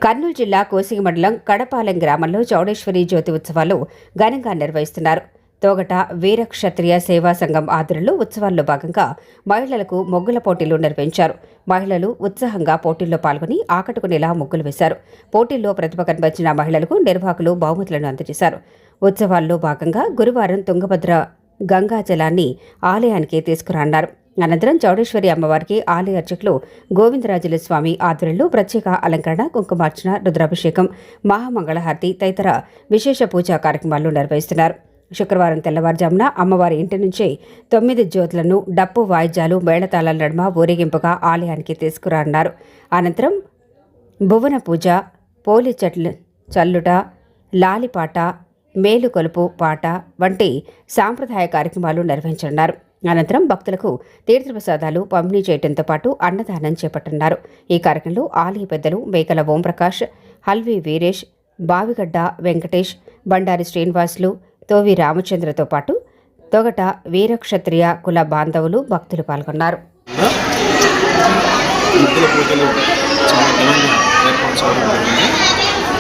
కర్నూలు జిల్లా కోసిగి మండలం కడపాలెం గ్రామంలో చౌడేశ్వరి జ్యోతి ఉత్సవాలు ఘనంగా నిర్వహిస్తున్నారు. తోగట వీర క్షత్రియ సేవా సంఘం ఆధ్వర్యంలో ఉత్సవాల్లో భాగంగా మహిళలకు ముగ్గుల పోటీలు నిర్వహించారు. మహిళలు ఉత్సాహంగా పోటీల్లో పాల్గొని ఆకట్టుకునేలా ముగ్గులు వేశారు. పోటీల్లో ప్రతిభ కనబరిచిన మహిళలకు నిర్వాహకులు బహుమతులను అందజేశారు. ఉత్సవాల్లో భాగంగా గురువారం తుంగభద్ర గంగాజలాన్ని ఆలయానికి తీసుకురాన్నారు. అనంతరం చౌడేశ్వరి అమ్మవారికి ఆలయ అర్చకులు గోవిందరాజుల స్వామి ఆధ్వర్యంలో ప్రత్యేక అలంకరణ, కుంకుమార్చన, రుద్రాభిషేకం, మహామంగళహారతి తదితర విశేష పూజా కార్యక్రమాలు నిర్వహిస్తున్నారు. శుక్రవారం తెల్లవారుజామున అమ్మవారి ఇంటి నుంచే 9 జ్యోతులను డప్పు వాయిద్యాలు, మేళతాళాల నడుమ ఊరేగింపుగా ఆలయానికి తీసుకురానున్నారు. అనంతరం భువన పూజ, పోలి చల్లుట, లాలిపాట, మేలుకొలుపు పాట వంటి సాంప్రదాయ కార్యక్రమాలు నిర్వహించనున్నారు. అనంతరం భక్తులకు తీర్థప్రసాదాలు పంపిణీ చేయడంతో పాటు అన్నదానం చేపట్టనున్నారు. ఈ కార్యక్రమంలో ఆలయ పెద్దలు మేకల ఓంప్రకాష్, హల్వి వీరేష్, బావిగడ్డ వెంకటేష్, బండారి శ్రీనివాసులు, తోవి రామచంద్రతో పాటు తొగట వీరక్షత్రియ కుల బాంధవులు, భక్తులు పాల్గొన్నారు.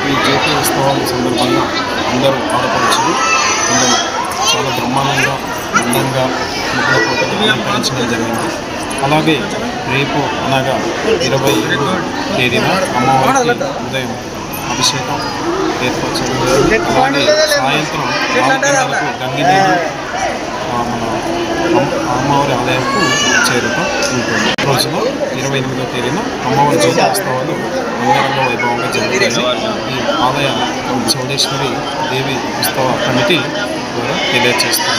ఈ జ్యోతి ఉత్సవాల సందర్భంగా అందరూ ఆడపడుచులు అందరూ చాలా బ్రహ్మాండంగా అందంగా ముగ్గుల పోటీలు అలంకరించడం జరిగింది. అలాగే రేపు అనగా 27వ తేదీన అమ్మవారికి ఉదయం అభిషేకం ఏర్పరచడం. అలాగే సాయంత్రం 4 గంటలకు గంగిదేవి మన అమ్మవారి ఆలయంకు చేరుతూ ఉంటుంది. రోజున 28వ తేదీన అమ్మవారి జ్యోతి ఉత్సవాలు అంగరంగ వైభవంగా జరుగుతాయి. ఈ ఆలయ చౌడేశ్వరి దేవి ఉత్సవ కమిటీ ద్వారా తెలియజేస్తుంది.